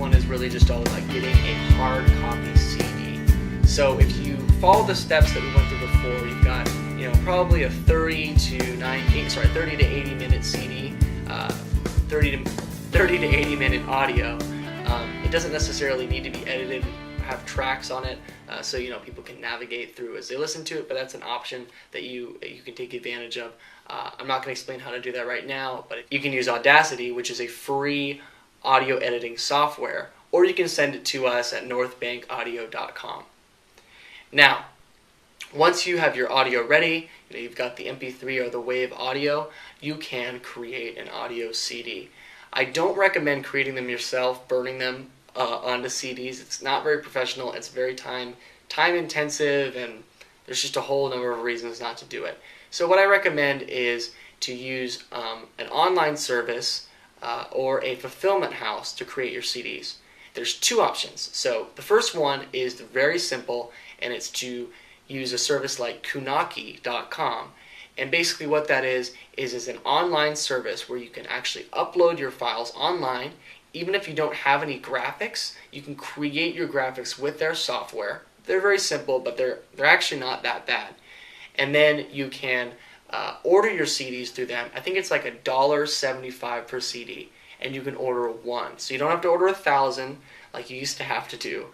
one is really just all about getting a hard copy CD. So if you follow the steps that we went through before, you've got probably a 30 to 80 minute CD, 30 to 80 minute audio. It doesn't necessarily need to be edited, have tracks on it, so people can navigate through as they listen to it, but that's an option that you can take advantage of. I'm not going to explain how to do that right now, but you can use Audacity, which is a free audio editing software, or you can send it to us at northbankaudio.com. Now, once you have your audio ready, you've got the MP3 or the WAV audio, you can create an audio CD. I don't recommend creating them yourself, burning them onto CDs. It's not very professional. It's very time intensive, and there's just a whole number of reasons not to do it. So what I recommend is to use an online service or a fulfillment house to create your CDs. There's two options. So the first one is very simple, and it's to use a service like Kunaki.com. And basically what that is an online service where you can actually upload your files online. Even if you don't have any graphics, you can create your graphics with their software. They're very simple, but they're actually not that bad. And then you can order your CDs through them. I think it's like $1.75 per CD, and you can order one. So you don't have to order 1,000 like you used to have to do,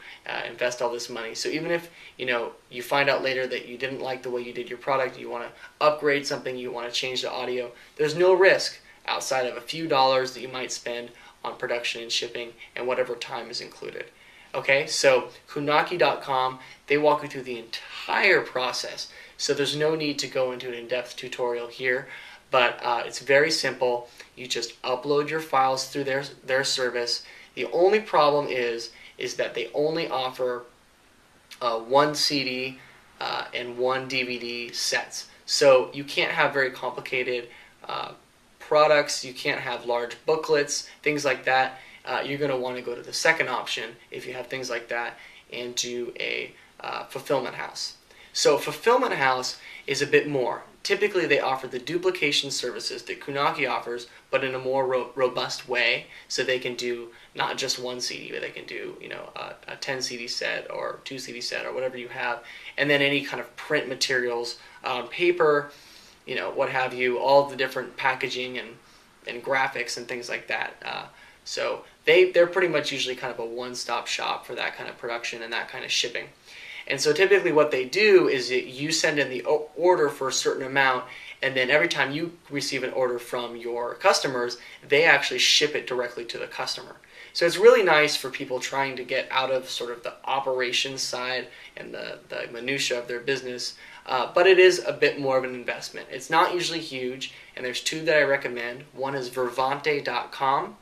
invest all this money. So even if you find out later that you didn't like the way you did your product, you want to upgrade something, you want to change the audio, there's no risk outside of a few dollars that you might spend on production and shipping and whatever time is included. Okay, so Kunaki.com, they walk you through the entire process. So there's no need to go into an in-depth tutorial here, but it's very simple. You just upload your files through their service. The only problem is that they only offer one CD and one DVD sets. So you can't have very complicated products. You can't have large booklets, things like that. You're going to want to go to the second option if you have things like that and do a fulfillment house. So fulfillment house is a bit more. Typically they offer the duplication services that Kunaki offers, but in a more robust way, so they can do not just one CD, but they can do a 10 CD set or 2 CD set or whatever you have, and then any kind of print materials, paper, what have you, all the different packaging and graphics and things like that. So they're pretty much usually kind of a one-stop shop for that kind of production and that kind of shipping. And so typically what they do is that you send in the order for a certain amount, and then every time you receive an order from your customers, they actually ship it directly to the customer. So it's really nice for people trying to get out of sort of the operations side and the minutia of their business, but it is a bit more of an investment. It's not usually huge, and there's two that I recommend. One is Vervante.com.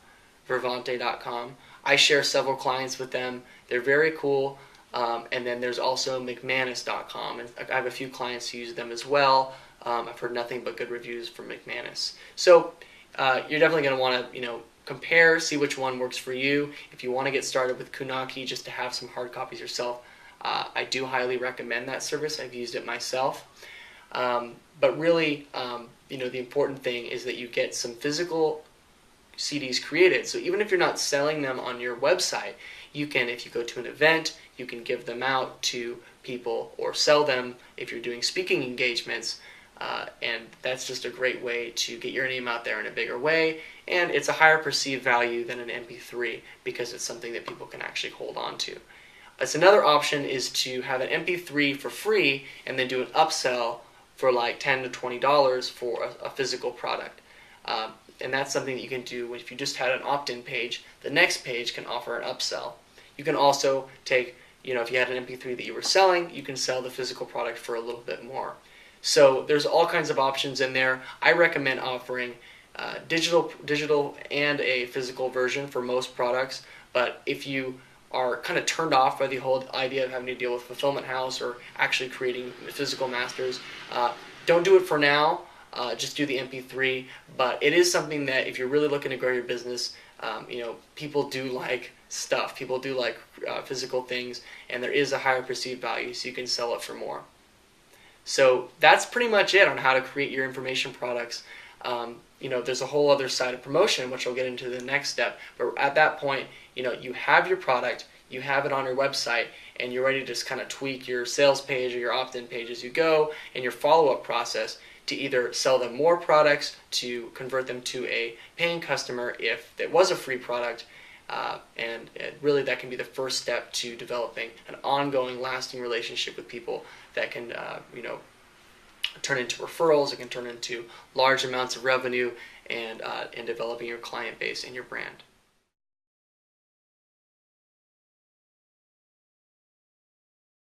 Vervante.com. I share several clients with them. They're very cool. And then there's also McManus.com, and I have a few clients who use them as well. I've heard nothing but good reviews from McManus. So you're definitely going to want to compare, see which one works for you. If you want to get started with Kunaki just to have some hard copies yourself, I do highly recommend that service. I've used it myself. But really, the important thing is that you get some physical CDs created. So even if you're not selling them on your website, you can, if you go to an event, you can give them out to people or sell them if you're doing speaking engagements, and that's just a great way to get your name out there in a bigger way, and it's a higher perceived value than an MP3 because it's something that people can actually hold on to. It's another option is to have an MP3 for free and then do an upsell for like $10 to $20 for a physical product. And that's something that you can do if you just had an opt-in page. The next page can offer an upsell. You can also take, if you had an MP3 that you were selling, you can sell the physical product for a little bit more. So there's all kinds of options in there. I recommend offering digital and a physical version for most products, but if you are kind of turned off by the whole idea of having to deal with fulfillment house or actually creating physical masters, don't do it for now. Just do the MP3, but it is something that if you're really looking to grow your business, people do like stuff. People do like physical things, and there is a higher perceived value, so you can sell it for more. So that's pretty much it on how to create your information products. there's a whole other side of promotion, which I'll get into the next step. But at that point, you have your product, you have it on your website, and you're ready to just kind of tweak your sales page or your opt-in page as you go, and your follow-up process to either sell them more products, to convert them to a paying customer if it was a free product, and really that can be the first step to developing an ongoing, lasting relationship with people that can, turn into referrals. It can turn into large amounts of revenue, and developing your client base and your brand.